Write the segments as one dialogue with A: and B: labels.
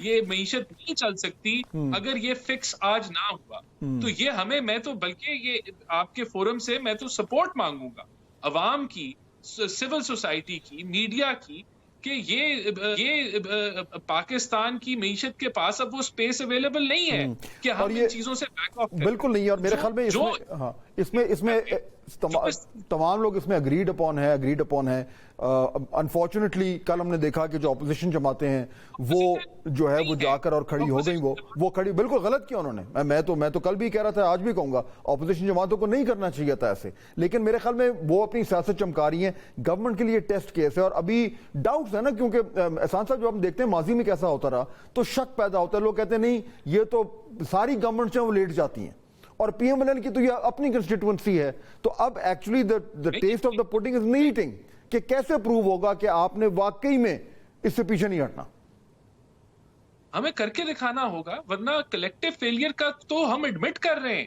A: یہ معیشت نہیں چل سکتی اگر یہ فکس آج نہ ہوا. تو یہ ہمیں, میں تو بلکہ یہ آپ کے فورم سے میں تو سپورٹ مانگوں گا عوام کی, سول سوسائٹی کی, میڈیا کی, کہ یہ پاکستان کی معیشت کے پاس اب وہ سپیس اویلیبل نہیں ہے کہ ہم ان چیزوں سے بیک آف کریں.
B: بالکل نہیں ہے. اور میرے خیال میں اس میں تمام لوگ اس میں اگریڈ اپون ہیں. انفارچونیٹلی کل ہم نے دیکھا کہ جو اپوزیشن جماعتیں ہیں وہ جو ہے وہ جا کر اور کھڑی ہو گئیں. وہ کھڑی بالکل غلط کیا انہوں نے. میں تو کل بھی کہہ رہا تھا, آج بھی کہوں گا, اپوزیشن جماعتوں کو نہیں کرنا چاہیے تھا ایسے. لیکن میرے خیال میں وہ اپنی سیاست چمکا رہی ہیں. گورنمنٹ کے لیے ٹیسٹ کیس ہے اور ابھی ڈاؤٹس ہے نا, کیونکہ احسان صاحب جو ہم دیکھتے ہیں ماضی میں کیسا ہوتا رہا تو شک پیدا ہوتا ہے. لوگ کہتے ہیں نہیں یہ تو ساری گورنمنٹس ہیں وہ لیٹ جاتی ہیں, اور پی ایم ایل این کی تو یہ اپنی کنسٹیٹوئنسی ہے. تو اب actually the taste of the pudding is in the eating, کہ کیسے پروو ہوگا کہ آپ نے واقعی میں اس سے پیچھے نہیں ہٹنا.
A: ہمیں کر کے دکھانا ہوگا, ورنہ کلیکٹیو فیلئر کا تو ہم ایڈمٹ کر رہے ہیں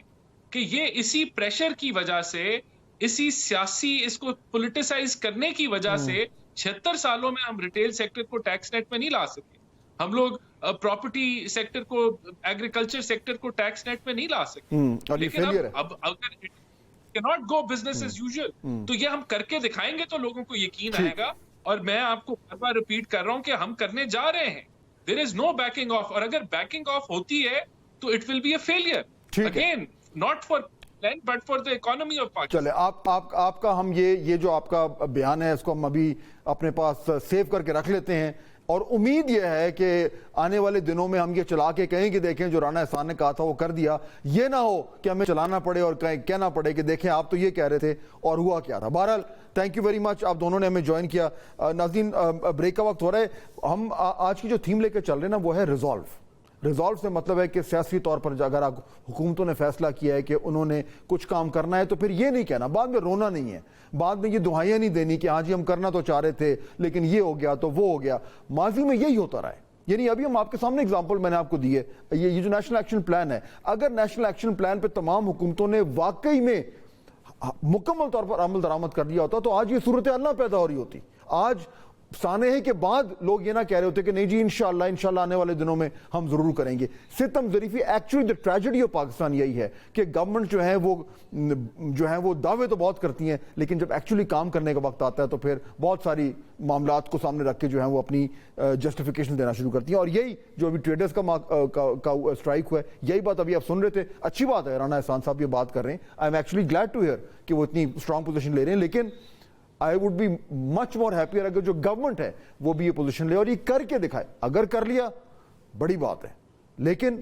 A: کہ یہ اسی پریشر کی وجہ سے, اسی سیاسی اس کو پولیٹیسائز کرنے کی وجہ سے 76 سالوں میں ہم ریٹیل سیکٹر کو ٹیکس نیٹ میں نہیں لا سکے. ہم لوگ پراپرٹی سیکٹر کو, ایگریکلچر سیکٹر کو ٹیکس نیٹ میں نہیں لا سکتے. لیکن اب اگر cannot go business as usual, تو یہ ہم کر کے دکھائیں گے تو لوگوں کو یقین آئے گا. اور میں آپ کو بار بار ریپیٹ کر رہا ہوں کہ ہم کرنے جا رہے ہیں. There is no backing off, اور اگر backing off ہوتی ہے تو it will be a failure. Again, not for land but for the economy of Pakistan.
B: چلے آپ کا ہم یہ جو آپ کا بیان ہے اس کو ہم ابھی اپنے پاس سیو کر کے رکھ لیتے ہیں, اور امید یہ ہے کہ آنے والے دنوں میں ہم یہ چلا کے کہیں کہ دیکھیں جو رانا احسان نے کہا تھا وہ کر دیا. یہ نہ ہو کہ ہمیں چلانا پڑے اور کہنا پڑے کہ دیکھیں آپ تو یہ کہہ رہے تھے اور ہوا کیا تھا. بہرحال تھینک یو ویری مچ, آپ دونوں نے ہمیں جوائن کیا. ناظرین بریک کا وقت ہو رہا ہے. ہم آج کی جو تھیم لے کے چل رہے ہیں نا وہ ہے ریزالو. ریزالو سے مطلب ہے کہ سیاسی طور پر اگر حکومتوں نے فیصلہ کیا ہے کہ انہوں نے کچھ کام کرنا ہے تو پھر یہ نہیں کہنا, بعد میں رونا نہیں ہے, بعد میں یہ دعائیں نہیں دینی کہ ہاں جی ہم کرنا تو چاہ رہے تھے لیکن یہ ہو گیا تو وہ ہو گیا. ماضی میں یہی ہوتا رہا ہے. یعنی ابھی ہم آپ کے سامنے اگزامپل میں نے آپ کو دی ہے, یہ جو نیشنل ایکشن پلان ہے, اگر نیشنل ایکشن پلان پہ تمام حکومتوں نے واقعی میں مکمل طور پر عمل درآمد کر دیا ہوتا تو آج یہ صورتحال نہ پیدا ہو رہی ہوتی. آج سانحے کے بعد لوگ یہ نہ کہہ رہے ہوتے کہ نہیں جی انشاءاللہ آنے والے دنوں میں ہم ضرور کریں گے. ستم ظریفی, actually the tragedy of Pakistan یہی ہے کہ گورنمنٹ جو ہے وہ دعوے تو بہت کرتی ہیں لیکن جب ایکچولی کام کرنے کا وقت آتا ہے تو پھر بہت ساری معاملات کو سامنے رکھ کے جو ہے وہ اپنی جسٹیفیکیشن دینا شروع کرتی ہیں. اور یہی جو ابھی ٹریڈرز کا اسٹرائک ہوا ہے, یہی بات ابھی آپ سن رہے تھے. اچھی بات ہے رانا احسان صاحب یہ بات کر رہے ہیں, I am actually glad to hear کہ وہ اتنی اسٹرانگ پوزیشن لے رہے ہیں. لیکن I would be much more happier اگر جو گورنمنٹ ہے وہ بھی یہ پوزیشن لے اور یہ کر کے دکھائے. اگر کر لیا بڑی بات ہے, لیکن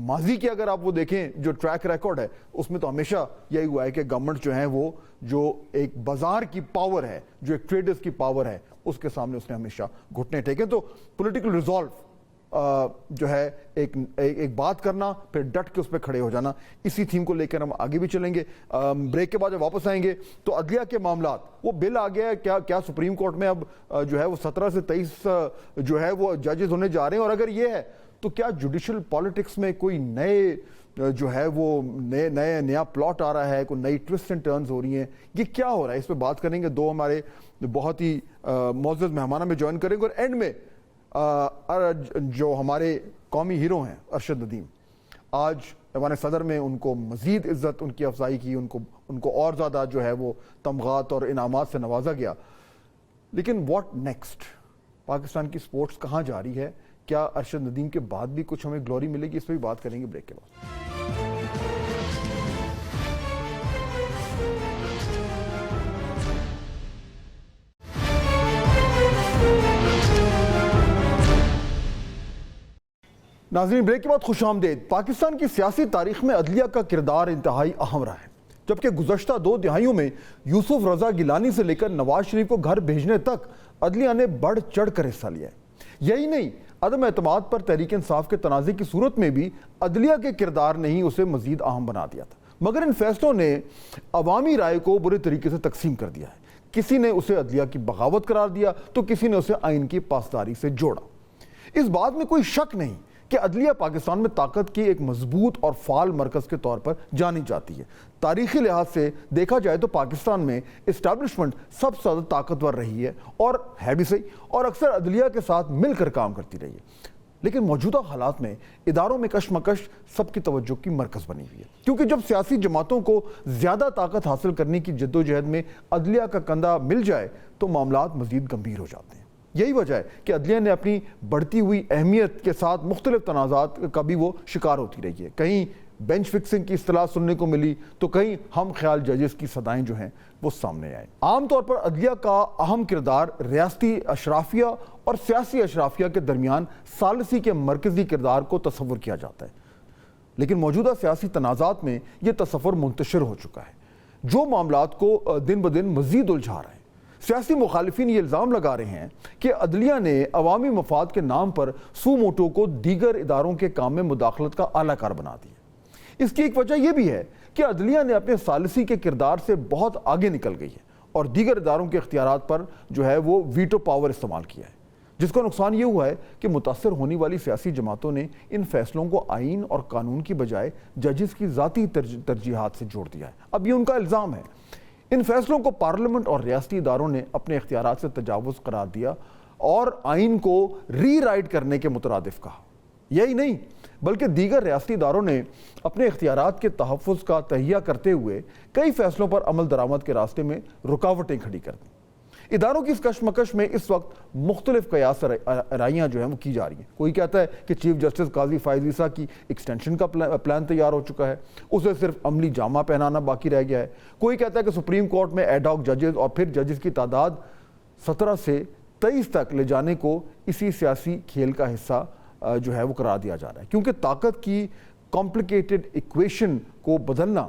B: ماضی کے اگر آپ وہ دیکھیں جو ٹریک ریکارڈ ہے اس میں تو ہمیشہ یہی ہوا ہے کہ گورنمنٹ جو ہے وہ جو ایک بازار کی پاور ہے, جو ایک ٹریڈرز کی پاور ہے, اس کے سامنے اس نے ہمیشہ گھٹنے ٹیکے. تو پولیٹیکل ریزالو جو ہے ایک بات کرنا, پھر ڈٹ کے اس پہ کھڑے ہو جانا, اسی تھیم کو لے کر ہم آگے بھی چلیں گے. بریک کے بعد جب واپس آئیں گے تو عدلیہ کے معاملات, وہ بل آ گیا ہے کیا سپریم کورٹ میں اب جو ہے وہ 17 سے 23 جو ہے وہ ججز ہونے جا رہے ہیں, اور اگر یہ ہے تو کیا جوڈیشل پالیٹکس میں کوئی نئے جو ہے وہ نیا پلاٹ آ رہا ہے, کوئی نئی ٹوسٹ اینڈ ٹرنز ہو رہی ہیں, یہ کیا ہو رہا ہے, اس پہ بات کریں گے. دو ہمارے بہت ہی معزز مہمان ہمیں جوائن کریں گے, اور اینڈ میں جو ہمارے قومی ہیرو ہیں ارشد ندیم, آج ایوان صدر میں ان کو مزید عزت ان کی افزائی کی, ان کو اور زیادہ جو ہے وہ تمغات اور انعامات سے نوازا گیا. لیکن واٹ نیکسٹ, پاکستان کی سپورٹس کہاں جا رہی ہے, کیا ارشد ندیم کے بعد بھی کچھ ہمیں گلوری ملے گی, اس پہ بھی بات کریں گے بریک کے بعد. ناظرین بریک کے بعد خوش آمدید. پاکستان کی سیاسی تاریخ میں عدلیہ کا کردار انتہائی اہم رہا ہے, جبکہ گزشتہ 2 دہائیوں میں یوسف رضا گیلانی سے لے کر نواز شریف کو گھر بھیجنے تک عدلیہ نے بڑھ چڑھ کر حصہ لیا ہے. یہی نہیں, عدم اعتماد پر تحریک انصاف کے تنازع کی صورت میں بھی عدلیہ کے کردار نے ہی اسے مزید اہم بنا دیا تھا, مگر ان فیصلوں نے عوامی رائے کو برے طریقے سے تقسیم کر دیا ہے. کسی نے اسے عدلیہ کی بغاوت قرار دیا تو کسی نے اسے آئین کی پاسداری سے جوڑا. اس بات میں کوئی شک نہیں کہ عدلیہ پاکستان میں طاقت کی ایک مضبوط اور فعال مرکز کے طور پر جانی جاتی ہے. تاریخی لحاظ سے دیکھا جائے تو پاکستان میں اسٹیبلشمنٹ سب سے زیادہ طاقتور رہی ہے, اور ہے بھی صحیح, اور اکثر عدلیہ کے ساتھ مل کر کام کرتی رہی ہے. لیکن موجودہ حالات میں اداروں میں کشمکش سب کی توجہ کی مرکز بنی ہوئی ہے، کیونکہ جب سیاسی جماعتوں کو زیادہ طاقت حاصل کرنے کی جدوجہد میں عدلیہ کا کندھا مل جائے تو معاملات مزید گمبھیر ہو جاتے ہیں۔ یہی وجہ ہے کہ عدلیہ نے اپنی بڑھتی ہوئی اہمیت کے ساتھ مختلف تنازعات کا بھی وہ شکار ہوتی رہی ہے۔ کہیں بینچ فکسنگ کی اصطلاح سننے کو ملی تو کہیں ہم خیال ججز کی صدائیں جو ہیں وہ سامنے آئیں۔ عام طور پر عدلیہ کا اہم کردار ریاستی اشرافیہ اور سیاسی اشرافیہ کے درمیان ثالثی کے مرکزی کردار کو تصور کیا جاتا ہے، لیکن موجودہ سیاسی تنازعات میں یہ تصور منتشر ہو چکا ہے، جو معاملات کو دن بدن مزید الجھا رہے ہیں۔ سیاسی مخالفین یہ الزام لگا رہے ہیں کہ عدلیہ نے عوامی مفاد کے نام پر سو موٹو کو دیگر اداروں کے کام میں مداخلت کا اعلیٰ کار بنا دیا۔ اس کی ایک وجہ یہ بھی ہے کہ عدلیہ نے اپنے ثالثی کے کردار سے بہت آگے نکل گئی ہے اور دیگر اداروں کے اختیارات پر جو ہے وہ ویٹو پاور استعمال کیا ہے، جس کا نقصان یہ ہوا ہے کہ متاثر ہونے والی سیاسی جماعتوں نے ان فیصلوں کو آئین اور قانون کی بجائے ججز کی ذاتی ترجیحات سے جوڑ دیا ہے۔ اب یہ ان کا الزام ہے۔ ان فیصلوں کو پارلیمنٹ اور ریاستی اداروں نے اپنے اختیارات سے تجاوز قرار دیا اور آئین کو ری رائٹ کرنے کے مترادف کہا۔ یہی نہیں بلکہ دیگر ریاستی اداروں نے اپنے اختیارات کے تحفظ کا تہیہ کرتے ہوئے کئی فیصلوں پر عمل درآمد کے راستے میں رکاوٹیں کھڑی کر دیں۔ اداروں کی اس کشمکش میں اس وقت مختلف قیاس رائیاں جو ہیں وہ کی جا رہی ہیں۔ کوئی کہتا ہے کہ چیف جسٹس قاضی فائز عیسیٰ کی ایکسٹینشن کا پلان تیار ہو چکا ہے، اسے صرف عملی جامہ پہنانا باقی رہ گیا ہے۔ کوئی کہتا ہے کہ سپریم کورٹ میں ایڈ ہاک ججز اور پھر ججز کی تعداد 17 سے 23 تک لے جانے کو اسی سیاسی کھیل کا حصہ جو ہے وہ قرار دیا جا رہا ہے، کیونکہ طاقت کی کمپلیکیٹڈ ایکویشن کو بدلنا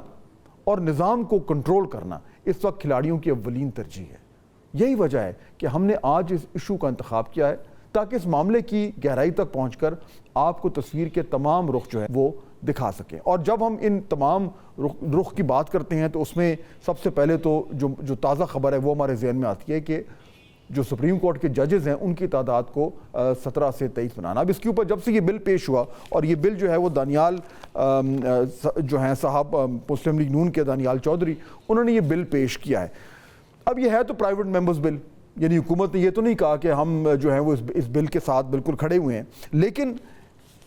B: اور نظام کو کنٹرول کرنا اس وقت کھلاڑیوں کی اولین ترجیح ہے۔ یہی وجہ ہے کہ ہم نے آج اس ایشو کا انتخاب کیا ہے تاکہ اس معاملے کی گہرائی تک پہنچ کر آپ کو تصویر کے تمام رخ جو ہے وہ دکھا سکیں۔ اور جب ہم ان تمام رخ کی بات کرتے ہیں تو اس میں سب سے پہلے تو جو تازہ خبر ہے وہ ہمارے ذہن میں آتی ہے کہ جو سپریم کورٹ کے ججز ہیں ان کی تعداد کو 17 سے 23 بنانا۔ اب اس کے اوپر جب سے یہ بل پیش ہوا اور یہ بل جو ہے وہ دانیال جو ہیں صاحب مسلم لیگ نون کے دانیال چودھری، انہوں نے یہ بل پیش کیا ہے۔ اب یہ ہے تو پرائیویٹ ممبرز بل، یعنی حکومت نے یہ تو نہیں کہا کہ ہم جو ہیں وہ اس بل کے ساتھ بالکل کھڑے ہوئے ہیں، لیکن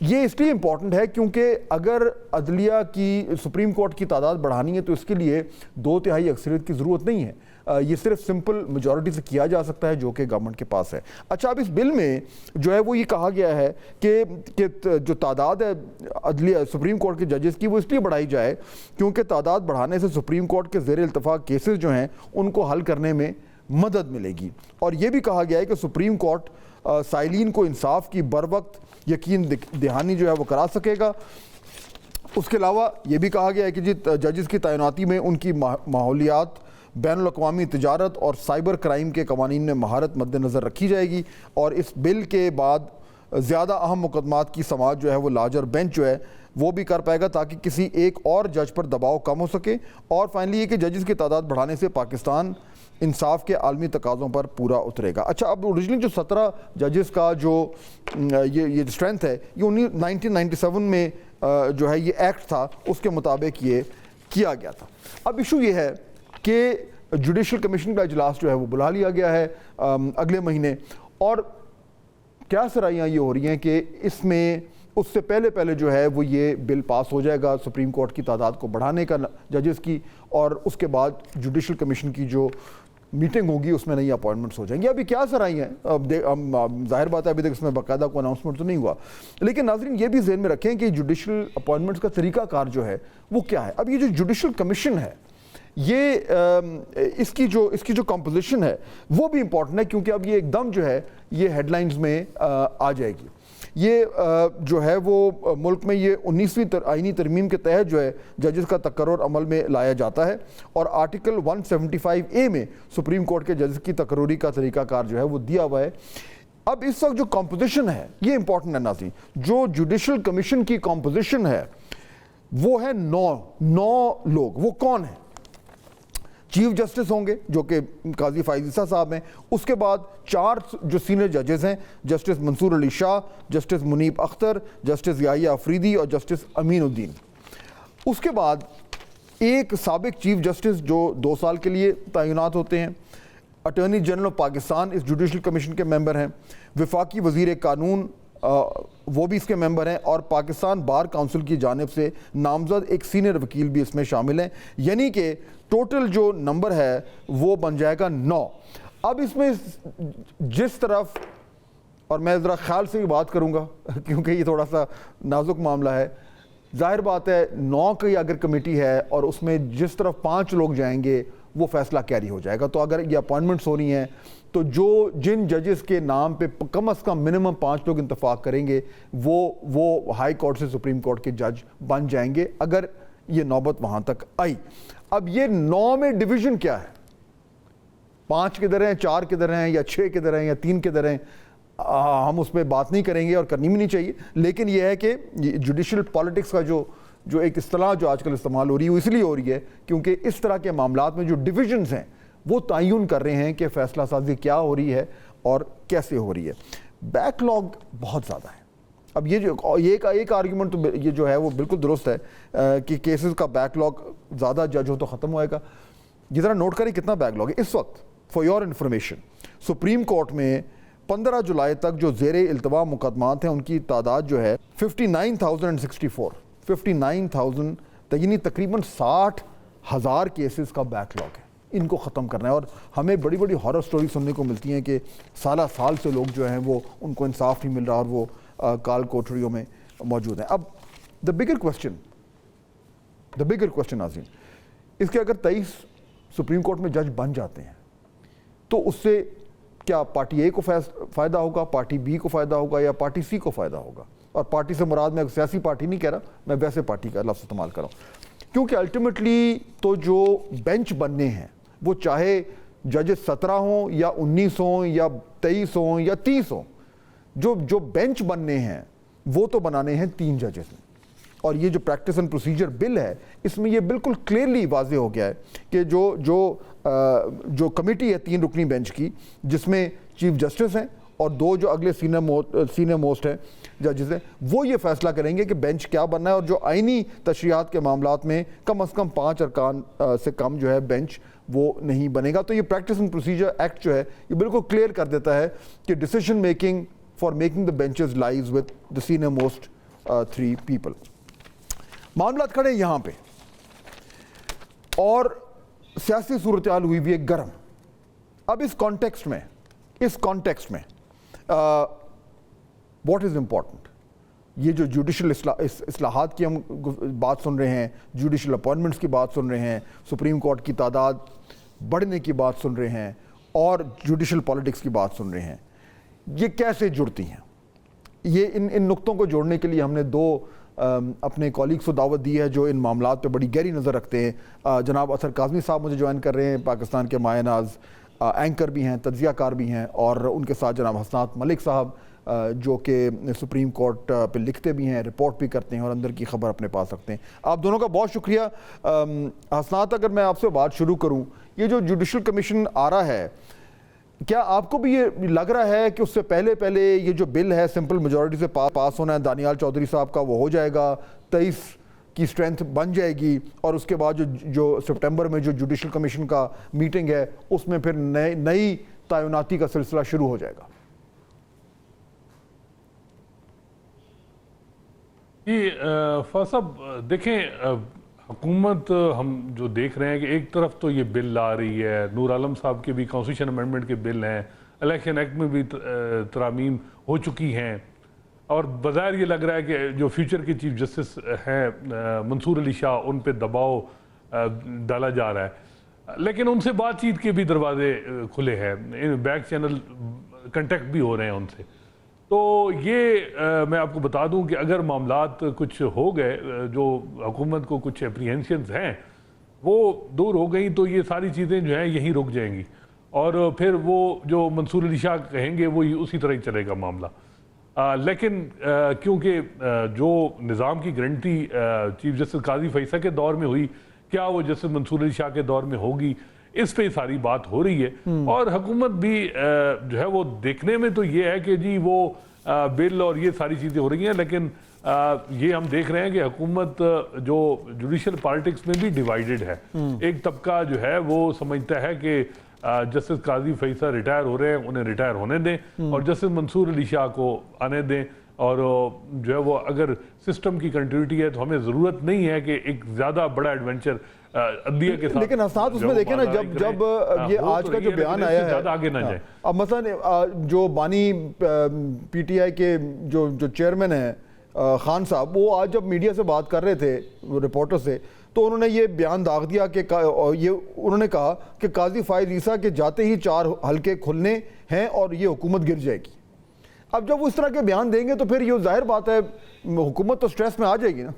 B: یہ اس لیے امپورٹنٹ ہے کیونکہ اگر عدلیہ کی سپریم کورٹ کی تعداد بڑھانی ہے تو اس کے لیے 2/3 اکثریت کی ضرورت نہیں ہے، یہ صرف سمپل میجورٹی سے کیا جا سکتا ہے جو کہ گورنمنٹ کے پاس ہے۔ اچھا، اب اس بل میں جو ہے وہ یہ کہا گیا ہے کہ جو تعداد ہے عدلیہ سپریم کورٹ کے ججز کی وہ اس لیے بڑھائی جائے کیونکہ تعداد بڑھانے سے سپریم کورٹ کے زیر التفاع کیسز جو ہیں ان کو حل کرنے میں مدد ملے گی، اور یہ بھی کہا گیا ہے کہ سپریم کورٹ سائلین کو انصاف کی بروقت یقین دہانی جو ہے وہ کرا سکے گا۔ اس کے علاوہ یہ بھی کہا گیا ہے کہ ججز کی تعیناتی میں ان کی ماحولیات، بین الاقوامی تجارت اور سائبر کرائم کے قوانین میں مہارت مد نظر رکھی جائے گی، اور اس بل کے بعد زیادہ اہم مقدمات کی سماعت جو ہے وہ لارجر بینچ جو ہے وہ بھی کر پائے گا تاکہ کسی ایک اور جج پر دباؤ کم ہو سکے۔ اور فائنلی یہ کہ ججز کی تعداد بڑھانے سے پاکستان انصاف کے عالمی تقاضوں پر پورا اترے گا۔ اچھا، اب اوریجنلی جو 17 ججز کا جو یہ اسٹرینتھ ہے یہ 1997 میں جو ہے یہ ایکٹ تھا، اس کے مطابق یہ کیا گیا تھا۔ اب ایشو یہ ہے کہ جوڈیشل کمیشن کا اجلاس جو ہے وہ بلا لیا گیا ہے اگلے مہینے، اور کیا سرائیاں یہ ہو رہی ہیں کہ اس میں اس سے پہلے جو ہے وہ یہ بل پاس ہو جائے گا سپریم کورٹ کی تعداد کو بڑھانے کا ججز کی، اور اس کے بعد جوڈیشل کمیشن کی جو میٹنگ ہوگی اس میں نئی اپوائنٹمنٹس ہو جائیں گی۔ ابھی کیا سرائی ہیں، ظاہر بات ہے ابھی تک اس میں باقاعدہ کوئی اناؤنسمنٹ تو نہیں ہوا، لیکن ناظرین یہ بھی ذہن میں رکھیں کہ جوڈیشل اپوائنٹمنٹس کا طریقہ کار جو ہے وہ کیا ہے۔ اب یہ جو جوڈیشل کمیشن ہے یہ اس کی جو کمپوزیشن ہے وہ بھی امپورٹنٹ ہے، کیونکہ اب یہ ایک دم جو ہے یہ ہیڈ لائنز میں آ جائے گی۔ یہ جو ہے وہ ملک میں یہ 19ویں آئینی ترمیم کے تحت جو ہے ججز کا تقرر عمل میں لایا جاتا ہے، اور آرٹیکل 175A میں سپریم کورٹ کے ججز کی تقرری کا طریقہ کار جو ہے وہ دیا ہوا ہے۔ اب اس وقت جو کمپوزیشن ہے یہ امپورٹنٹ ہے ناظرین، جو جوڈیشل کمیشن کی کمپوزیشن ہے وہ ہے 9 لوگ۔ وہ کون ہیں؟ چیف جسٹس ہوں گے جو کہ قاضی فائز عیسیٰ صاحب ہیں، اس کے بعد 4 جو سینئر ججز ہیں، جسٹس منصور علی شاہ، جسٹس منیب اختر، جسٹس یحییٰ افریدی اور جسٹس امین الدین۔ اس کے بعد ایک سابق چیف جسٹس جو 2 سال کے لیے تعینات ہوتے ہیں۔ اٹارنی جنرل آف پاکستان اس جوڈیشل کمیشن کے ممبر ہیں۔ وفاقی وزیر قانون وہ بھی اس کے ممبر ہیں, اور پاکستان بار کونسل کی جانب سے نامزد ایک سینئر وکیل بھی اس میں شامل ہیں, یعنی کہ ٹوٹل جو نمبر ہے وہ بن جائے گا 9. اب اس میں جس طرف, اور میں ذرا خیال سے بھی بات کروں گا کیونکہ یہ تھوڑا سا نازک معاملہ ہے, ظاہر بات ہے 9 کی اگر کمیٹی ہے اور اس میں جس طرف 5 لوگ جائیں گے وہ فیصلہ کیری ہو جائے گا. تو اگر یہ اپوائنٹمنٹس ہو رہی ہیں تو جن ججز کے نام پہ کم از کم منیمم 5 لوگ اتفاق کریں گے وہ ہائی کورٹ سے سپریم کورٹ کے جج بن جائیں گے, اگر یہ نوبت وہاں تک آئی. اب یہ 9 میں ڈویژن کیا ہے, 5 کدھر ہیں, 4 کدھر ہیں, یا 6 کدھر ہیں, یا 3 کدھر ہیں, ہم اس پہ بات نہیں کریں گے اور کرنی بھی نہیں چاہیے. لیکن یہ ہے کہ جوڈیشل پالیٹکس کا جو ایک اصطلاح جو آج کل استعمال ہو رہی ہے وہ اس لیے ہو رہی ہے کیونکہ اس طرح کے معاملات میں جو ڈویژنز ہیں وہ تعین کر رہے ہیں کہ فیصلہ سازی کیا ہو رہی ہے اور کیسے ہو رہی ہے. بیک لاگ بہت زیادہ ہے. اب یہ ایک آرگیومنٹ تو یہ جو ہے وہ بالکل درست ہے کہ کیسز کا بیک لاگ زیادہ جج ہو تو ختم ہوئے گا. یہ ذرا نوٹ کریں کتنا بیک لاگ ہے اس وقت. For your information, supreme court میں 15 جولائی تک جو زیر التوا مقدمات ہیں ان کی تعداد جو ہے 59,064. 59,000 یعنی تقریباً 60,000 کیسز کا بیک لاگ ہے. ان کو ختم کرنا ہے, اور ہمیں بڑی بڑی ہارر سٹوری سننے کو ملتی ہیں کہ سالہ سال سے لوگ جو ہیں وہ ان کو انصاف نہیں مل رہا اور وہ کال کوٹریوں میں موجود ہیں. اب دا بگر کوسچن ناظرین, اس کے اگر 23 سپریم کورٹ میں جج بن جاتے ہیں تو اس سے کیا پارٹی اے کو فائدہ ہوگا, پارٹی بی کو فائدہ ہوگا, یا پارٹی سی کو فائدہ ہوگا؟ اور پارٹی سے مراد میں سیاسی پارٹی نہیں کہہ رہا, میں ویسے پارٹی کا لفظ استعمال کر رہا ہوں, کیونکہ الٹیمیٹلی تو جو بینچ بننے ہیں وہ چاہے ججز 17 ہوں یا 19 ہوں یا 23 ہوں یا 30 ہوں, جو بینچ بننے ہیں وہ تو بنانے ہیں 3 ججز نے. اور یہ جو پریکٹس اینڈ پروسیجر بل ہے اس میں یہ بالکل کلیئرلی واضح ہو گیا ہے کہ جو کمیٹی ہے 3 رکنی بینچ کی, جس میں چیف جسٹس ہیں اور 2 جو اگلے سینئر موسٹ ہیں ججز ہیں, وہ یہ فیصلہ کریں گے کہ بینچ کیا بننا ہے, اور جو آئینی تشریحات کے معاملات میں کم از کم 5 ارکان سے کم جو ہے بینچ وہ نہیں بنے گا. تو یہ پریکٹس اینڈ پروسیجر ایکٹ جو ہے یہ بالکل کلیئر کر دیتا ہے کہ decision making for making the benches lies with the senior most 3 people. معاملات کھڑے یہاں پہ اور سیاسی صورتحال ہوئی بھی ہے گرم. اب اس کانٹیکسٹ میں واٹ از امپورٹنٹ, یہ جو جوڈیشل اصلاحات کی ہم بات سن رہے ہیں, جوڈیشل اپوائنٹمنٹس کی بات سن رہے ہیں, سپریم کورٹ کی تعداد بڑھنے کی بات سن رہے ہیں, اور جوڈیشل پالیٹکس کی بات سن رہے ہیں, یہ کیسے جڑتی ہیں؟ یہ ان نقطوں کو جوڑنے کے لیے ہم نے 2 اپنے کولیگز کو دعوت دی ہے جو ان معاملات پہ بڑی گہری نظر رکھتے ہیں. جناب اطہر کاظمی صاحب مجھے جوائن کر رہے ہیں, پاکستان کے مایہ ناز اینکر بھی ہیں, تجزیہ کار بھی ہیں, اور ان کے ساتھ جناب حسنات ملک صاحب جو کہ سپریم کورٹ پہ لکھتے بھی ہیں, رپورٹ بھی کرتے ہیں اور اندر کی خبر اپنے پاس رکھتے ہیں. آپ دونوں کا بہت شکریہ. حسنات, اگر میں آپ سے بات شروع کروں, یہ جو جوڈیشل کمیشن آ رہا ہے, کیا آپ کو بھی یہ لگ رہا ہے کہ اس سے پہلے یہ جو بل ہے سمپل میجورٹی سے پاس ہونا ہے, دانیال چودھری صاحب کا, وہ ہو جائے گا, 23 کی اسٹرینتھ بن جائے گی, اور اس کے بعد جو سپٹمبر میں جو جوڈیشل کمیشن کا میٹنگ ہے اس میں پھر نئی تعیناتی کا سلسلہ شروع ہو جائے گا؟
C: جی فاضل صاحب, دیکھیں حکومت ہم جو دیکھ رہے ہیں کہ ایک طرف تو یہ بل لا رہی ہے, نور عالم صاحب کے بھی کانسٹیٹیوشن امینڈمنٹ کے بل ہیں, الیکشن ایکٹ میں بھی ترامیم ہو چکی ہیں, اور بظاہر یہ لگ رہا ہے کہ جو فیوچر کے چیف جسٹس ہیں منصور علی شاہ, ان پہ دباؤ ڈالا جا رہا ہے, لیکن ان سے بات چیت کے بھی دروازے کھلے ہیں, بیک چینل کنٹیکٹ بھی ہو رہے ہیں ان سے. تو یہ میں آپ کو بتا دوں کہ اگر معاملات کچھ ہو گئے, جو حکومت کو کچھ اپریہنشنز ہیں وہ دور ہو گئیں, تو یہ ساری چیزیں جو ہیں یہیں رک جائیں گی, اور پھر وہ جو منصور علی شاہ کہیں گے وہ اسی طرح ہی چلے گا معاملہ. لیکن کیونکہ جو نظام کی گارنٹی چیف جسٹس قاضی فیصل کے دور میں ہوئی, کیا وہ جسٹس منصور علی شاہ کے دور میں ہوگی, اس پہ ساری بات ہو رہی ہے. اور حکومت بھی جو ہے وہ دیکھنے میں تو یہ ہے کہ جی وہ بل اور یہ ساری چیزیں ہو رہی ہیں, لیکن یہ ہم دیکھ رہے ہیں کہ حکومت جو جوڈیشل پالیٹکس میں بھی ڈیوائیڈڈ ہے. ایک طبقہ جو ہے وہ سمجھتا ہے کہ جسٹس قاضی فیصل ریٹائر ہو رہے ہیں, انہیں ریٹائر ہونے دیں, اور جسٹس منصور علی شاہ کو آنے دیں. اور جو ہے وہ اگر سسٹم کی کنٹینیوٹی ہے تو ہمیں ضرورت نہیں ہے کہ ایک زیادہ بڑا ایڈونچر عدلیہ کے ساتھ.
B: لیکن اسناد اس میں دیکھیں نا جب یہ آج کا جو بیان آیا ہے
C: آگے نہ جائیں.
B: اب مثلا جو بانی پی ٹی آئی کے جو چیئرمین ہیں خان صاحب، وہ آج جب میڈیا سے بات کر رہے تھے رپورٹر سے، تو انہوں نے یہ بیان داغ دیا کہ انہوں نے کہا کہ قاضی فائز عیسیٰ کے جاتے ہی 4 حلقے کھلنے ہیں اور یہ حکومت گر جائے گی. اب جب وہ اس طرح کے بیان دیں گے تو پھر یہ ظاہر بات ہے حکومت تو سٹریس میں آ جائے گی نا.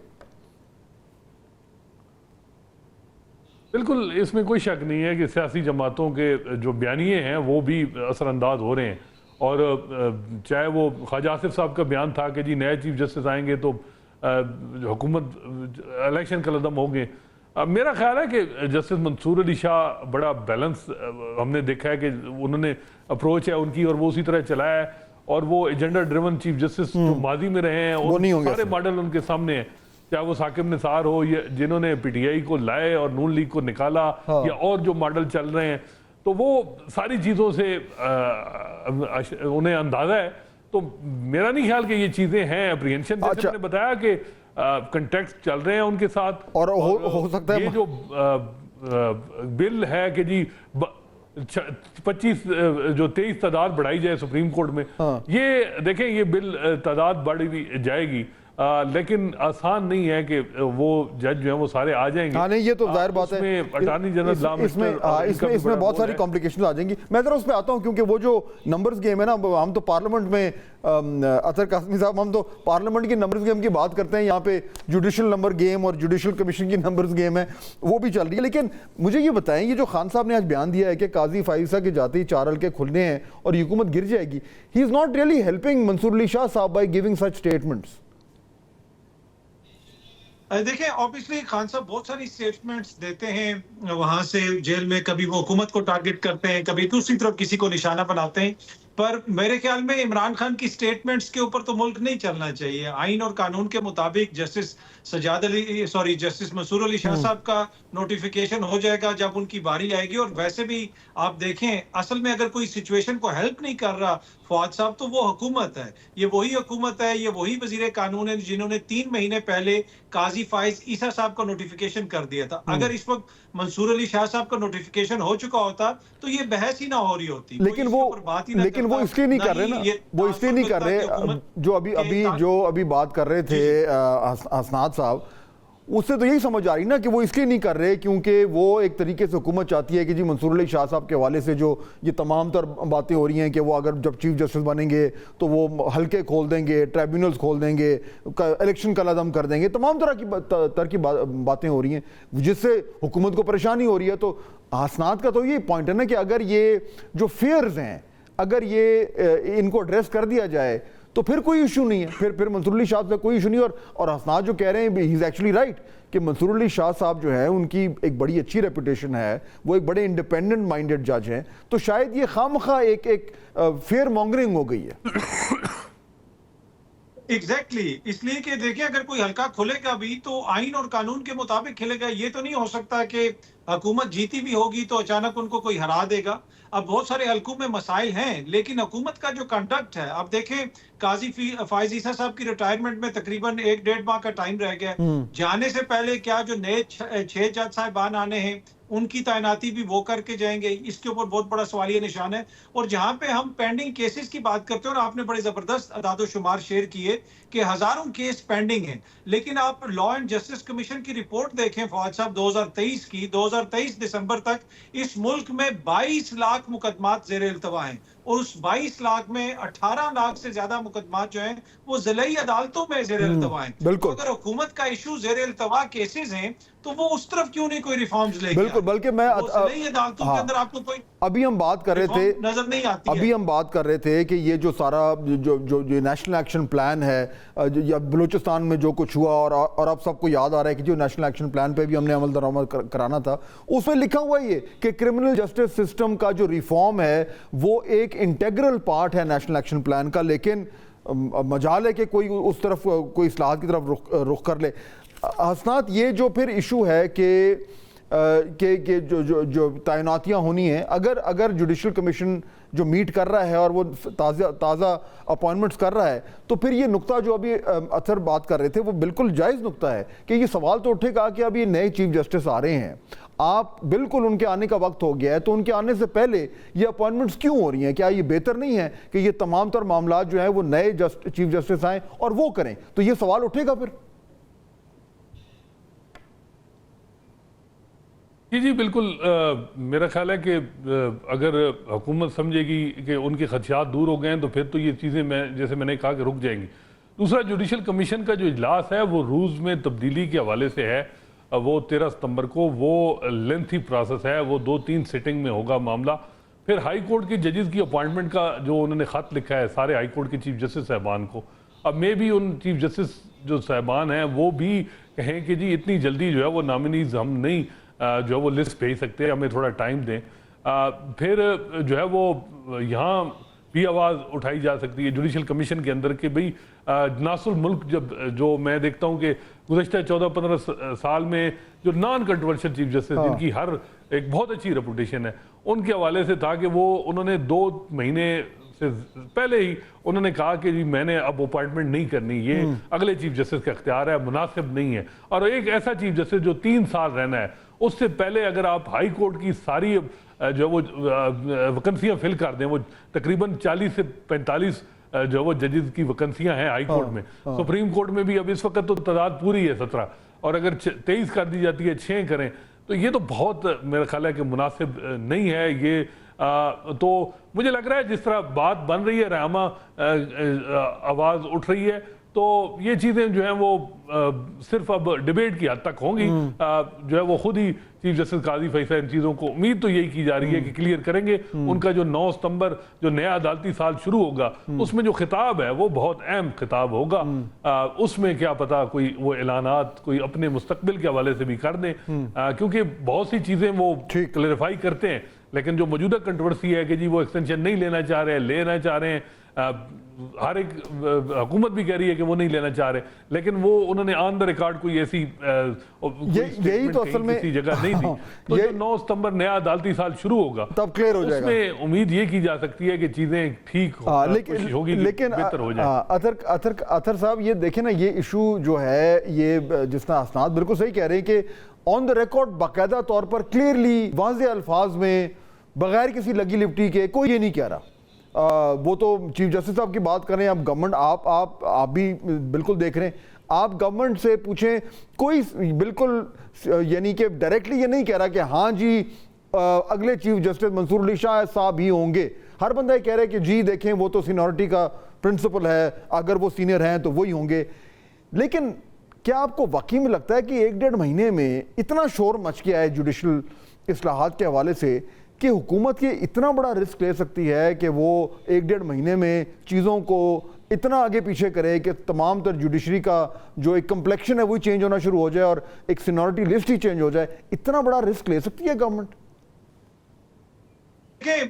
C: بالکل، اس میں کوئی شک نہیں ہے کہ سیاسی جماعتوں کے جو بیانیے ہیں وہ بھی اثر انداز ہو رہے ہیں. اور چاہے وہ خواجہ آصف صاحب کا بیان تھا کہ جی نئے چیف جسٹس آئیں گے تو حکومت الیکشن کا لدم ہوں گے. میرا خیال ہے کہ جسٹس منصور علی شاہ بڑا بیلنس ہم نے دیکھا ہے کہ انہوں نے اپروچ ہے ان کی اور وہ اسی طرح چلایا ہے. اور وہ ایجنڈا ڈریون چیف جسٹس جو ماضی میں رہے ہیں اور سارے ماڈل ان کے سامنے ہیں، چاہے وہ ثاقب نثار ہو یا جنہوں نے پی ٹی آئی کو لائے اور نون لیگ کو نکالا، یا اور جو ماڈل چل رہے ہیں، تو وہ ساری چیزوں سے انہیں اندازہ ہے. تو میرا نہیں خیال کہ یہ چیزیں ہیں اپریہنشن، جیسے میں نے بتایا کہ کنٹیکسٹ چل رہے ہیں ان کے ساتھ.
B: اور ہو سکتا ہے
C: یہ جو بل ہے کہ جی 23 تعداد بڑھائی جائے سپریم کورٹ میں، یہ دیکھیں یہ بل تعداد بڑھی جائے گی، لیکن آسان نہیں ہے کہ وہ جج جو ہیں وہ سارے آ جائیں گے.
B: ہاں نہیں، یہ تو ظاہر بات ہے،
C: اٹارنی جنرل
B: اس میں بہت ساری کمپلیکیشنز آ جائیں گی. میں ذرا اس پہ آتا ہوں کیونکہ وہ جو نمبرز گیم ہے نا، ہم تو پارلیمنٹ میں اطہر قاسمی صاحب، ہم تو پارلیمنٹ کی نمبرز گیم کی بات کرتے ہیں، یہاں پہ جوڈیشل نمبر گیم اور جوڈیشل کمیشن کی نمبرز گیم ہے وہ بھی چل رہی ہے. لیکن مجھے یہ بتائیں، یہ جو خان صاحب نے آج بیان دیا ہے کہ قاضی فائز عیسیٰ کے جاتے ہی 4 حلقے کھلنے ہیں اور یہ حکومت گر جائے گی، ہی از ناٹ ریئلی ہیلپنگ منصور علی شاہ صاحب بائی گیونگ سچ اسٹیٹمنٹس.
D: دیکھیں obviously خان صاحب بہت ساری اسٹیٹمنٹس دیتے ہیں وہاں سے جیل میں، کبھی وہ حکومت کو ٹارگٹ کرتے ہیں، کبھی دوسری طرف کسی کو نشانہ بناتے ہیں. پر میرے خیال میں عمران خان کی اسٹیٹمنٹس کے اوپر تو ملک نہیں چلنا چاہیے. آئین اور قانون کے مطابق جسٹس منصور علی شاہ صاحب کا نوٹیفیکیشن ہو جائے گا جب ان کی باری آئے گی. اور ویسے بھی آپ دیکھیں، اصل میں اگر کوئی سچویشن کو ہیلپ نہیں کر رہا فواد صاحب، تو وہ حکومت ہے. یہ وہی حکومت ہے، یہ وہی وزیر قانون ہے جنہوں نے 3 مہینے پہلے قاضی فائز عیسیٰ صاحب کا نوٹیفیکیشن کر دیا تھا. اگر اس وقت منصور علی شاہ صاحب کا نوٹیفیکیشن ہو چکا ہوتا تو یہ بحث ہی نہ ہو رہی ہوتی.
B: لیکن وہ اس لیے نہیں کر رہے نا، وہ اس لیے نہیں کر رہے جو ابھی بات کر رہے تھے اسناد صاحب، اس سے تو یہی سمجھ آ رہی نا کہ وہ اس لیے نہیں کر رہے کیونکہ وہ ایک طریقے سے حکومت چاہتی ہے کہ جی منصور علی شاہ صاحب کے حوالے سے جو یہ تمام تر باتیں ہو رہی ہیں کہ وہ اگر جب چیف جسٹس بنیں گے تو وہ حلقے کھول دیں گے، ٹریبیونلز کھول دیں گے، الیکشن کا لدم کر دیں گے، تمام طرح کی باتیں ہو رہی ہیں جس سے حکومت کو پریشانی ہو رہی ہے. تو اسناد کا تو یہ پوائنٹ ہے نا کہ اگر یہ جو فیئرز ہیں اگر یہ ان کو ایڈریس کر دیا جائے تو پھر کوئی ایشو نہیں ہے، پھر منصور علی شاہ سے کوئی ایشو نہیں. اور اسناد جو کہہ رہے ہیں ہی از ایکچولی رائٹ کہ منصور علی شاہ صاحب جو ہے ان کی ایک بڑی اچھی ریپوٹیشن ہے، وہ ایک بڑے انڈیپینڈنٹ مائنڈڈ جج ہیں. تو شاید یہ خواہ ایک فیئر مانگرنگ ہو گئی ہے.
D: ایگزیکٹلی، اس لیے کہ دیکھیں اگر کوئی حلقہ کھلے گا بھی تو آئین اور قانون کے مطابق کھلے گا. یہ تو نہیں ہو سکتا کہ حکومت جیتی بھی ہوگی تو اچانک ان کو کوئی ہرا دے گا. اب بہت سارے حلقوں میں مسائل ہیں، لیکن حکومت کا جو کنڈکٹ ہے، اب دیکھیں قاضی فائز عیسیٰ صاحب کی ریٹائرمنٹ میں تقریباً 1-1.5 ماہ کا ٹائم رہ گیا. جانے سے پہلے کیا جو نئے 6 جج صاحبان آنے ہیں ان کی تعیناتی بھی وہ کر کے جائیں گے؟ اس کے اوپر بہت بڑا سوالیہ نشان ہے. اور جہاں پہ ہم پینڈنگ کیسز کی بات کرتے ہیں، اور آپ نے بڑے زبردست اعداد و شمار شیئر کیے کہ ہزاروں کیس پینڈنگ ہیں، لیکن آپ لا اینڈ جسٹس کمیشن کی رپورٹ دیکھیں فواد صاحب 2023 کی، 2023 دسمبر تک اس ملک میں 22 لاکھ مقدمات زیر التوا ہیں، اور اس 22 لاکھ میں 18 لاکھ سے زیادہ مقدمات جو ہیں وہ ضلعی عدالتوں میں زیر التوا ہیں.
B: بالکل.
D: اگر حکومت کا ایشو زیر التوا کیسز ہیں تو وہ اس طرف کیوں نہیں کوئی ریفارمز لے کے؟
B: بالکل، بلکہ میں
D: ضلعی عدالتوں کے اندر آپ کو کوئی
B: ابھی ہم بات کر رہے تھے
D: نظر نہیں آتی
B: کہ یہ جو سارا جو نیشنل ایکشن پلان ہے یا بلوچستان میں جو کچھ ہوا، اور اب سب کو یاد آ رہا ہے کہ جو نیشنل ایکشن پلان پہ بھی ہم نے عمل درآمد کرانا تھا، اس میں لکھا ہوا یہ کہ کرمنل جسٹس سسٹم کا جو ریفارم ہے وہ ایک انٹیگرل پارٹ ہے نیشنل ایکشن پلان کا. لیکن مجال ہے کہ کوئی اس طرف کوئی اصلاحات کی طرف رخ کر لے. حسنات، یہ جو پھر ایشو ہے کہ کہ جو تعیناتیاں ہونی ہیں، اگر جوڈیشل کمیشن جو میٹ کر رہا ہے اور وہ تازہ اپوائنٹمنٹس کر رہا ہے، تو پھر یہ نقطہ جو ابھی اطہر بات کر رہے تھے وہ بالکل جائز نقطہ ہے کہ یہ سوال تو اٹھے گا کہ اب یہ نئے چیف جسٹس آ رہے ہیں، آپ بالکل ان کے آنے کا وقت ہو گیا ہے، تو ان کے آنے سے پہلے یہ اپوائنٹمنٹس کیوں ہو رہی ہیں؟ کیا یہ بہتر نہیں ہے کہ یہ تمام تر معاملات جو ہیں وہ نئے چیف جسٹس آئیں اور وہ کریں؟ تو یہ سوال اٹھے گا پھر؟
C: جی بالکل، میرا خیال ہے کہ اگر حکومت سمجھے گی کہ ان کے خدشات دور ہو گئے ہیں تو پھر تو یہ چیزیں جیسے میں نے کہا کہ رک جائیں گی۔ دوسرا، جوڈیشل کمیشن کا جو اجلاس ہے وہ روز میں تبدیلی کے حوالے سے ہے، وہ 13 ستمبر کو، وہ لینتھی پروسیس ہے، وہ 2-3 سٹنگ میں ہوگا معاملہ۔ پھر ہائی کورٹ کے ججز کی اپوائنٹمنٹ کا جو انہوں نے خط لکھا ہے سارے ہائی کورٹ کے چیف جسٹس صاحبان کو، اب میں بھی ان چیف جسٹس جو صاحبان ہیں وہ بھی کہیں کہ جی اتنی جلدی جو ہے وہ نامنیز ہم نہیں جو ہے وہ لسٹ بھیج سکتے، ہمیں تھوڑا ٹائم دیں۔ پھر جو ہے وہ یہاں بھی آواز اٹھائی جا سکتی ہے جوڈیشل کمیشن کے اندر کہ بھئی ناصر الملک جو میں دیکھتا ہوں کہ گزشتہ 14-15 سال میں جو نان کنٹروورشل چیف جسٹس جن کی ہر ایک بہت اچھی ریپوٹیشن ہے، ان کے حوالے سے تھا کہ وہ انہوں نے 2 مہینے سے پہلے ہی انہوں نے کہا کہ جی میں نے اب اپوائنٹمنٹ نہیں کرنی، یہ اگلے چیف جسٹس کا اختیار ہے، مناسب نہیں ہے۔ اور ایک ایسا چیف جسٹس جو 3 سال رہنا ہے، اس سے پہلے اگر آپ ہائی کورٹ کی ساری جو وہ ویکنسیاں فل کر دیں، وہ تقریباً 40 سے 45 جو وہ ججز کی ویکنسیاں ہیں ہائی کورٹ میں، سپریم کورٹ میں بھی اب اس وقت تو تعداد پوری ہے 17، اور اگر 23 کر دی جاتی ہے 6 کریں تو یہ تو بہت میرا خیال ہے کہ مناسب نہیں ہے یہ۔ تو مجھے لگ رہا ہے جس طرح بات بن رہی ہے، رحمہ آواز اٹھ رہی ہے، تو یہ چیزیں جو ہیں وہ صرف اب ڈیبیٹ کی حد تک ہوں گی، جو ہے وہ خود ہی چیف جسٹس قاضی فیصل ان چیزوں کو امید تو یہی کی جا رہی ہے کہ کلیئر کریں گے۔ ان کا جو 9 ستمبر جو نیا عدالتی سال شروع ہوگا، اس میں جو خطاب ہے وہ بہت اہم خطاب ہوگا، اس میں کیا پتا کوئی وہ اعلانات کوئی اپنے مستقبل کے حوالے سے بھی کر دیں، کیونکہ بہت سی چیزیں وہ کلیریفائی کرتے ہیں، لیکن جو موجودہ کنٹروورسی ہے کہ جی وہ ایکسٹینشن نہیں لینا چاہ رہے ہیں، لینا چاہ رہے ہیں، ہر ایک حکومت بھی کہہ رہی ہے کہ وہ نہیں لینا چاہ رہے، لیکن وہ انہوں نے آن دا ریکارڈ کوئی ایسی
B: یہی تو اصل میں
C: کسی جگہ نہیں دی۔ تو جو 9 ستمبر نیا عدالتی سال شروع ہوگا
B: تب کلیئر ہو جائے گا،
C: اس میں امید یہ کی جا سکتی ہے کہ چیزیں ٹھیک ہوگی،
B: لیکن
C: بہتر ہو جائے۔
B: اطہر صاحب یہ دیکھیں نا، یہ ایشو جو ہے، یہ جس طرح اسناد بالکل صحیح کہہ رہے ہیں کہ آن دا ریکارڈ باقاعدہ طور پر کلیئرلی واضح الفاظ میں بغیر کسی لگی لپٹی کے کوئی یہ نہیں کہہ رہا۔ وہ تو چیف جسٹس صاحب کی بات کریں، اب گورنمنٹ آپ بھی بالکل دیکھ رہے ہیں، آپ گورنمنٹ سے پوچھیں، کوئی بالکل یعنی کہ ڈائریکٹلی یہ نہیں کہہ رہا کہ ہاں جی اگلے چیف جسٹس منصور علی شاہ صاحب ہی ہوں گے۔ ہر بندہ یہ کہہ رہا ہے کہ جی دیکھیں وہ تو سینیورٹی کا پرنسپل ہے، اگر وہ سینئر ہیں تو وہی ہوں گے۔ لیکن کیا آپ کو واقعی میں لگتا ہے کہ 1-1.5 مہینے میں اتنا شور مچ گیا ہے جوڈیشل اصلاحات کے حوالے سے کہ حکومت یہ اتنا بڑا رسک لے سکتی ہے کہ وہ 1-1.5 مہینے میں چیزوں کو اتنا آگے پیچھے کرے کہ تمام تر جوڈیشری کا جو ایک کمپلیکشن ہے وہی چینج ہونا شروع ہو جائے اور ایک سینیورٹی لسٹ ہی چینج ہو جائے؟ اتنا بڑا رسک لے سکتی ہے گورنمنٹ؟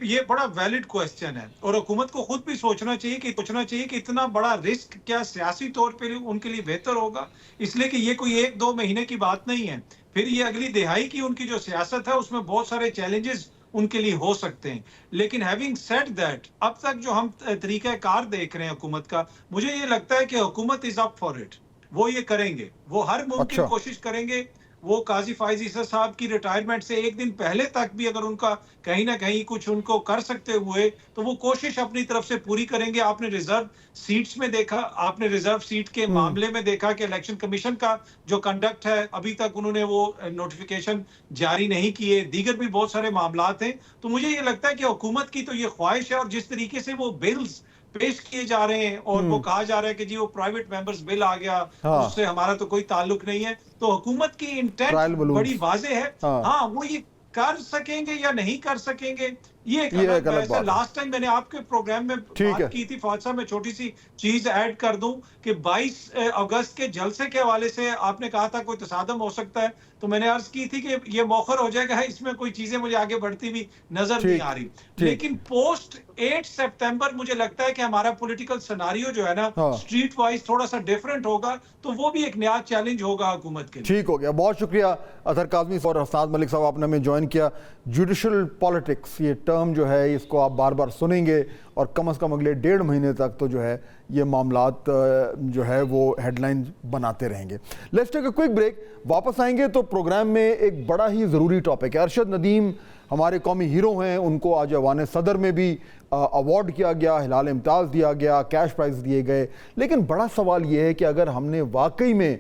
D: یہ بڑا ویلڈ کوسچن ہے، اور حکومت کو خود بھی سوچنا چاہیے کہ اتنا بڑا رسک کیا سیاسی طور پہ ان کے لیے بہتر ہوگا، اس لیے کہ یہ کوئی 1-2 مہینے کی بات نہیں ہے، پھر یہ اگلی دہائی کی ان کی جو سیاست ہے اس میں بہت سارے چیلنجز ان کے لیے ہو سکتے ہیں۔ لیکن ہیونگ سیڈ دیٹ، اب تک جو ہم طریقہ کار دیکھ رہے ہیں حکومت کا، مجھے یہ لگتا ہے کہ حکومت از اپ فار اٹ، وہ یہ کریں گے، وہ ہر ممکن کوشش کریں گے۔ وہ قاضی فائز عیسیٰ صاحب کی ریٹائرمنٹ سے 1 دن پہلے تک بھی اگر ان کا کہیں نہ کہیں کچھ ان کو کر سکتے ہوئے تو وہ کوشش اپنی طرف سے پوری کریں گے۔ آپ نے ریزرو سیٹس میں دیکھا، آپ نے ریزرو سیٹ کے معاملے میں دیکھا کہ الیکشن کمیشن کا جو کنڈکٹ ہے ابھی تک انہوں نے وہ نوٹیفیکیشن جاری نہیں کیے، دیگر بھی بہت سارے معاملات ہیں۔ تو مجھے یہ لگتا ہے کہ حکومت کی تو یہ خواہش ہے، اور جس طریقے سے وہ بلز پیش کیے جا رہے ہیں اور وہ کہا جا رہا ہے کہ جی وہ پرائیویٹ ممبرز بل آ گیا، اس سے ہمارا تو کوئی تعلق نہیں ہے، تو حکومت کی انٹینٹ بڑی واضح ہے۔ ہاں وہ یہ کر سکیں گے یا نہیں کر سکیں گے یہ ایک الگ بحث ہے. لاسٹ ٹائم میں نے آپ کے پروگرام میں بات کی تھی فوج صاحب, میں چھوٹی سی چیز ایڈ کر دوں کہ 22 اگست کے جلسے کے حوالے سے آپ نے کہا تھا کوئی تصادم ہو سکتا ہے, تو میں نے عرض کی تھی کہ یہ مؤخر ہو جائے گا, اس میں کوئی چیزیں مجھے آگے بڑھتی بھی نظر نہیں آ رہی. لیکن پوسٹ 8 سپٹمبر مجھے لگتا ہے کہ ہمارا پولیٹیکل سیناریو جو ہے نا اسٹریٹ وائز تھوڑا سا ڈیفرنٹ ہوگا, تو وہ بھی ایک نیا چیلنج ہوگا حکومت کے لیے.
B: ٹھیک ہو گیا, بہت شکریہ اطہر کاظمی اور حسنات ملک صاحب, آپ نے ہمیں جوائن کیا. جوڈیشل پالیٹکس یہ ٹرم جو ہے اس کو آپ بار بار سنیں گے, اور کم از کم اگلے 1.5 مہینے تک تو جو ہے یہ معاملات جو ہے وہ ہیڈ لائن بناتے رہیں گے. Let's take a quick break. واپس آئیں گے تو پروگرام میں ایک بڑا ہی ضروری ٹاپک ہے. ارشد ندیم ہمارے قومی ہیرو ہیں, ان کو آج ایوان صدر میں بھی ایوارڈ کیا گیا, ہلال امتیاز دیا گیا, کیش پرائز دیے گئے. لیکن بڑا سوال یہ ہے کہ اگر ہم نے واقعی میں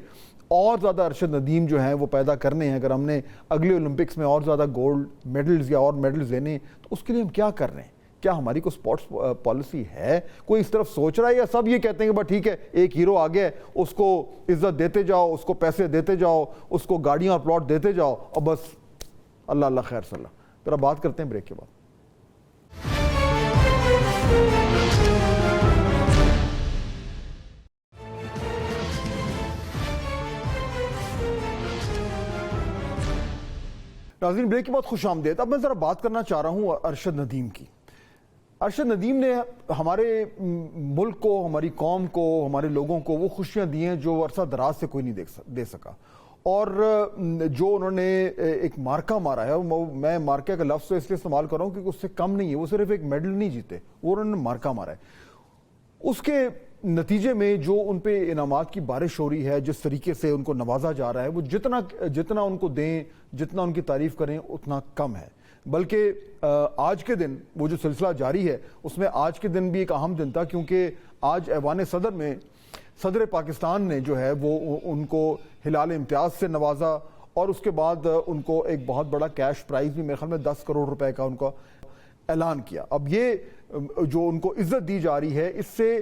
B: اور زیادہ ارشد ندیم جو ہیں وہ پیدا کرنے ہیں, اگر ہم نے اگلے اولمپکس میں اور زیادہ گولڈ میڈلز یا اور میڈلز لینے ہیں, تو اس کے لیے ہم کیا کر رہے ہیں؟ کیا ہماری کوئی سپورٹس پالیسی ہے؟ کوئی اس طرف سوچ رہا ہے, یا سب یہ کہتے ہیں کہ بس ٹھیک ہے ایک ہیرو آ گیا, اس کو عزت دیتے جاؤ, اس کو پیسے دیتے جاؤ, اس کو گاڑیاں اور پلاٹ دیتے جاؤ, اور بس اللہ اللہ خیر صلی اللہ. پھر اب بات کرتے ہیں بریک کے بعد. ناظرین, بریک کے بعد خوش آمدید. اب میں ذرا بات کرنا چاہ رہا ہوں ارشد ندیم کی. ارشد ندیم نے ہمارے ملک کو, ہماری قوم کو, ہمارے لوگوں کو وہ خوشیاں دی ہیں جو عرصہ دراز سے کوئی نہیں دے سکا. اور جو انہوں نے ایک مارکا مارا ہے, میں مارکے کا لفظ اس لیے استعمال کر رہا ہوں کیونکہ اس سے کم نہیں ہے, وہ صرف ایک میڈل نہیں جیتے, وہ انہوں نے مارکا مارا ہے. اس کے نتیجے میں جو ان پہ انعامات کی بارش ہو رہی ہے, جس طریقے سے ان کو نوازا جا رہا ہے, وہ جتنا ان کو دیں, جتنا ان کی تعریف کریں اتنا کم ہے. بلکہ آج کے دن وہ جو سلسلہ جاری ہے اس میں آج کے دن بھی ایک اہم دن تھا, کیونکہ آج ایوان صدر میں صدر پاکستان نے جو ہے وہ ان کو ہلال امتیاز سے نوازا, اور اس کے بعد ان کو ایک بہت بڑا کیش پرائز بھی, میرے خیال میں 10 کروڑ روپے کا ان کو اعلان کیا. اب یہ جو ان کو عزت دی جا رہی ہے, اس سے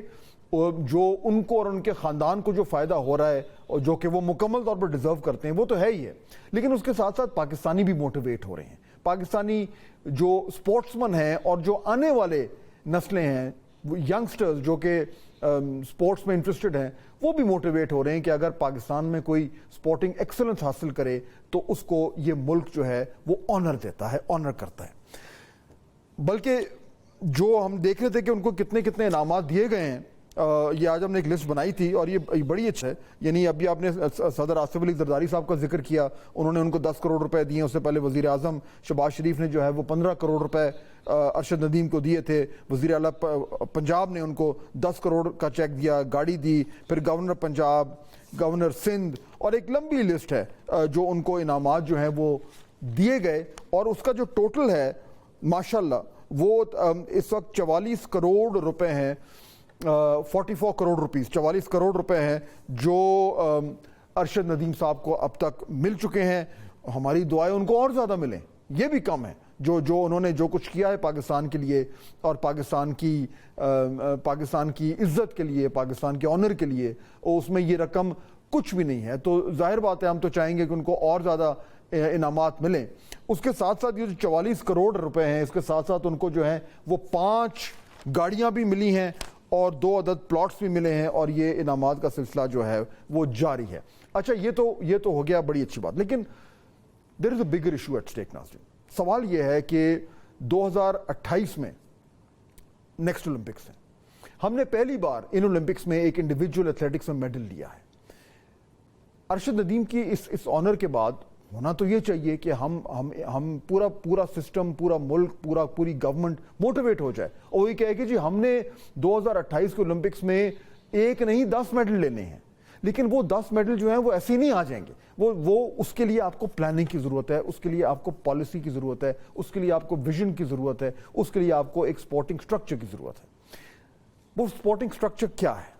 B: جو ان کو اور ان کے خاندان کو جو فائدہ ہو رہا ہے, اور جو کہ وہ مکمل طور پر ڈیزرو کرتے ہیں, وہ تو ہے ہی ہے. لیکن اس کے ساتھ ساتھ پاکستانی بھی موٹیویٹ ہو رہے ہیں. پاکستانی جو سپورٹسمن ہیں اور جو آنے والے نسلیں ہیں, ینگسٹرز جو کہ سپورٹس میں انٹرسٹڈ ہیں, وہ بھی موٹیویٹ ہو رہے ہیں کہ اگر پاکستان میں کوئی سپورٹنگ ایکسلنس حاصل کرے تو اس کو یہ ملک جو ہے وہ آنر دیتا ہے, آنر کرتا ہے. بلکہ جو ہم دیکھ رہے تھے کہ ان کو کتنے کتنے انعامات دیے گئے ہیں, یہ آج ہم نے ایک لسٹ بنائی تھی اور یہ بڑی اچھا ہے. یعنی ابھی آپ نے صدر آصف علی زرداری صاحب کا ذکر کیا, انہوں نے ان کو 10 کروڑ روپے دیے. اس سے پہلے وزیر اعظم شہباز شریف نے جو ہے وہ 15 کروڑ روپے ارشد ندیم کو دیے تھے. وزیر اعلیٰ پنجاب نے ان کو 10 کروڑ کا چیک دیا, گاڑی دی. پھر گورنر پنجاب, گورنر سندھ, اور ایک لمبی لسٹ ہے جو ان کو انعامات جو ہیں وہ دیے گئے. اور اس کا جو ٹوٹل ہے ماشاءاللہ وہ اس وقت 44 کروڑ روپے ہیں, 44 کروڑ روپیز, 44 کروڑ روپے ہیں جو ارشد ندیم صاحب کو اب تک مل چکے ہیں. ہماری دعائیں ان کو اور زیادہ ملیں, یہ بھی کم ہے. جو انہوں نے جو کچھ کیا ہے پاکستان کے لیے اور پاکستان کی عزت کے لیے, پاکستان کے آنر کے لیے, اس میں یہ رقم کچھ بھی نہیں ہے. تو ظاہر بات ہے ہم تو چاہیں گے کہ ان کو اور زیادہ انعامات ملیں. اس کے ساتھ ساتھ یہ جو 44 کروڑ روپے ہیں, اس کے ساتھ ساتھ ان کو جو ہیں وہ 5 گاڑیاں بھی ملی ہیں اور 2 عدد پلاٹس بھی ملے ہیں, اور یہ انعامات کا سلسلہ جو ہے وہ جاری ہے. اچھا, یہ تو ہو گیا بڑی اچھی بات. لیکن دیر از اے بگر ایشو ایٹ اسٹیک. ناظرین, سوال یہ ہے کہ 2028 میں نیکسٹ اولمپکس ہے, ہم نے پہلی بار ان اولمپکس میں ایک انڈیویجول ایتھلیٹکس میں میڈل لیا ہے. ارشد ندیم کی اس آنر کے بعد ہونا تو یہ چاہیے کہ ہم پورا سسٹم, پورا ملک, پوری گورنمنٹ موٹیویٹ ہو جائے اور وہی کہے کہ جی ہم نے 2028 کے اولمپکس میں ایک نہیں 10 میڈل لینے ہیں. لیکن وہ 10 میڈل جو ہیں وہ ایسے ہی نہیں آ جائیں گے. وہ اس کے لیے آپ کو پلاننگ کی ضرورت ہے, اس کے لیے آپ کو پالیسی کی ضرورت ہے, اس کے لیے آپ کو ویژن کی ضرورت ہے, اس کے لیے آپ کو ایک سپورٹنگ سٹرکچر کی ضرورت ہے. وہ سپورٹنگ سٹرکچر کیا ہے؟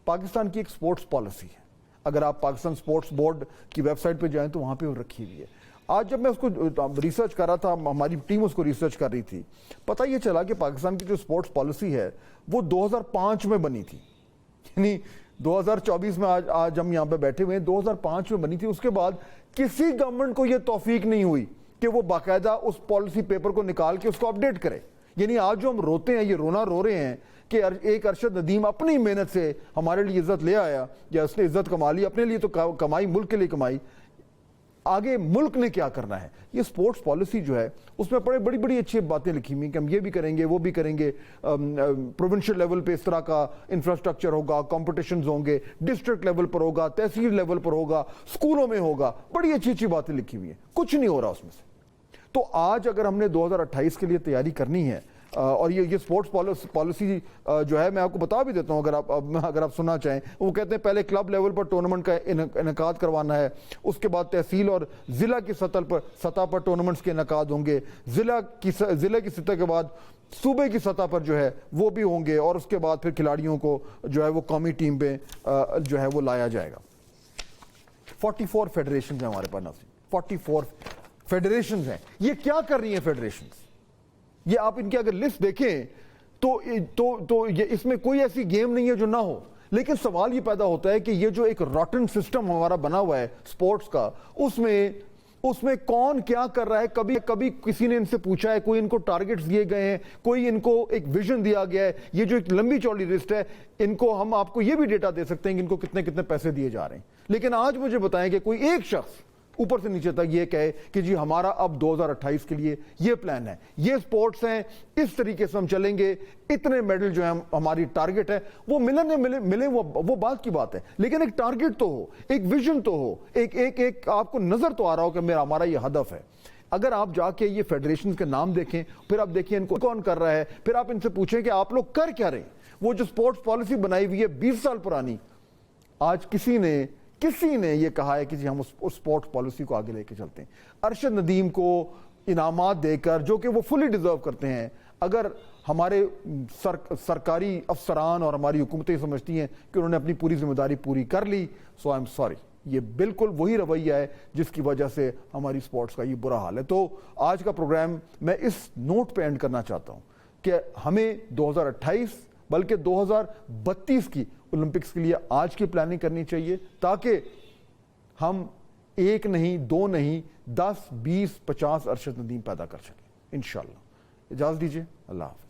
B: پاکستان کی ایک سپورٹس پالیسی ہے. اگر آپ پاکستان سپورٹس بورڈ کی ویب سائٹ پہ جائیں تو وہاں پہ وہ رکھی ہوئی ہے. آج جب میں اس کو ریسرچ کر رہا تھا, ہماری ٹیم اس کو ریسرچ کر رہی تھی, پتہ یہ چلا کہ پاکستان کی جو سپورٹس پالیسی ہے وہ 2005 میں بنی تھی. یعنی 2024 میں آج ہم یہاں پہ بیٹھے ہوئے ہیں, 2005 میں بنی تھی. اس کے بعد کسی گورنمنٹ کو یہ توفیق نہیں ہوئی کہ وہ باقاعدہ اس پالیسی پیپر کو نکال کے اس کو اپڈیٹ کرے. یعنی آج جو ہم روتے ہیں، یہ رونا رو رہے ہیں کہ ایک ارشد ندیم اپنی محنت سے ہمارے لیے عزت لے آیا، یا اس نے عزت کما لی، اپنے لیے تو کمائی، ملک کے لیے کمائی. آگے ملک نے کیا کرنا ہے؟ یہ سپورٹس پالیسی جو ہے اس میں بڑی بڑی اچھی باتیں لکھی ہوئی ہیں کہ ہم یہ بھی کریں گے، وہ بھی کریں گے. پروونشل لیول پہ اس طرح کا انفراسٹرکچر ہوگا، کمپٹیشنز ہوں گے، ڈسٹرکٹ لیول پر ہوگا، تحصیل لیول پر ہوگا، اسکولوں میں ہوگا. بڑی اچھی باتیں لکھی ہوئی ہیں، کچھ نہیں ہو رہا اس میں سے. تو آج اگر ہم نے 2028 کے لیے تیاری کرنی ہے، اور یہ سپورٹس پالیسی جو ہے میں آپ کو بتا بھی دیتا ہوں اگر آپ سننا چاہیں. وہ کہتے ہیں پہلے کلب لیول پر ٹورنامنٹ کا انعقاد کروانا ہے، اس کے بعد تحصیل اور ضلع کی سطح پر ٹورنامنٹس کے انعقاد ہوں گے، ضلع کی سطح کے بعد صوبے کی سطح پر جو ہے وہ بھی ہوں گے، اور اس کے بعد پھر کھلاڑیوں کو جو ہے وہ قومی ٹیم پہ جو ہے وہ لایا جائے گا. 44 فیڈریشنز ہیں ہمارے پاس، 44 فیڈریشنز ہیں. یہ کیا کر رہی ہیں فیڈریشنز؟ یہ آپ ان کی اگر لسٹ دیکھیں تو یہ اس میں کوئی ایسی گیم نہیں ہے جو نہ ہو. لیکن سوال یہ پیدا ہوتا ہے کہ یہ جو ایک راٹن سسٹم ہمارا بنا ہوا ہے سپورٹس کا، اس میں کون کیا کر رہا ہے؟ کبھی کسی نے ان سے پوچھا ہے؟ کوئی ان کو ٹارگٹس دیے گئے ہیں؟ کوئی ان کو ایک ویژن دیا گیا ہے؟ یہ جو ایک لمبی چوڑی لسٹ ہے، ان کو ہم آپ کو یہ بھی ڈیٹا دے سکتے ہیں کہ ان کو کتنے پیسے دیے جا رہے ہیں. لیکن آج مجھے بتائیں کہ کوئی ایک شخص اوپر سے نیچے تک یہ کہے کہ جی ہمارا اب 2028 کے لیے یہ پلان ہے، یہ سپورٹس ہیں، اس طریقے سے ہم چلیں گے، اتنے میڈل جو ہیں ہماری ٹارگٹ ہے. وہ ملیں وہ بات کی بات ہے، لیکن ایک ٹارگٹ تو ہو، ایک ویژن تو ہو، ایک آپ کو نظر تو آ رہا ہو کہ ہمارا یہ ہدف ہے. اگر آپ جا کے یہ فیڈریشن کے نام دیکھیں، پھر آپ دیکھیں ان کو کون کر رہا ہے، پھر آپ ان سے پوچھیں کہ آپ لوگ کر کیا رہے ہیں. وہ جو سپورٹس پالیسی بنائی ہوئی ہے 20 سال پرانی، آج کسی نے یہ کہا ہے کہ جی ہم اس سپورٹس پالیسی کو آگے لے کے چلتے ہیں. ارشد ندیم کو انعامات دے کر، جو کہ وہ فلی ڈیزرو کرتے ہیں، اگر ہمارے سرکاری افسران اور ہماری حکومتیں سمجھتی ہیں کہ انہوں نے اپنی پوری ذمہ داری پوری کر لی، سو آئی ایم سوری. یہ بالکل وہی رویہ ہے جس کی وجہ سے ہماری سپورٹس کا یہ برا حال ہے. تو آج کا پروگرام میں اس نوٹ پہ اینڈ کرنا چاہتا ہوں کہ ہمیں 2028 بلکہ 2032 کی اولمپکس کے لیے آج کی پلاننگ کرنی چاہیے، تاکہ ہم 1 نہیں 2 نہیں 10 20 50 ارشد ندیم پیدا کر سکیں انشاءاللہ. اجازت دیجیے، اللہ حافظ.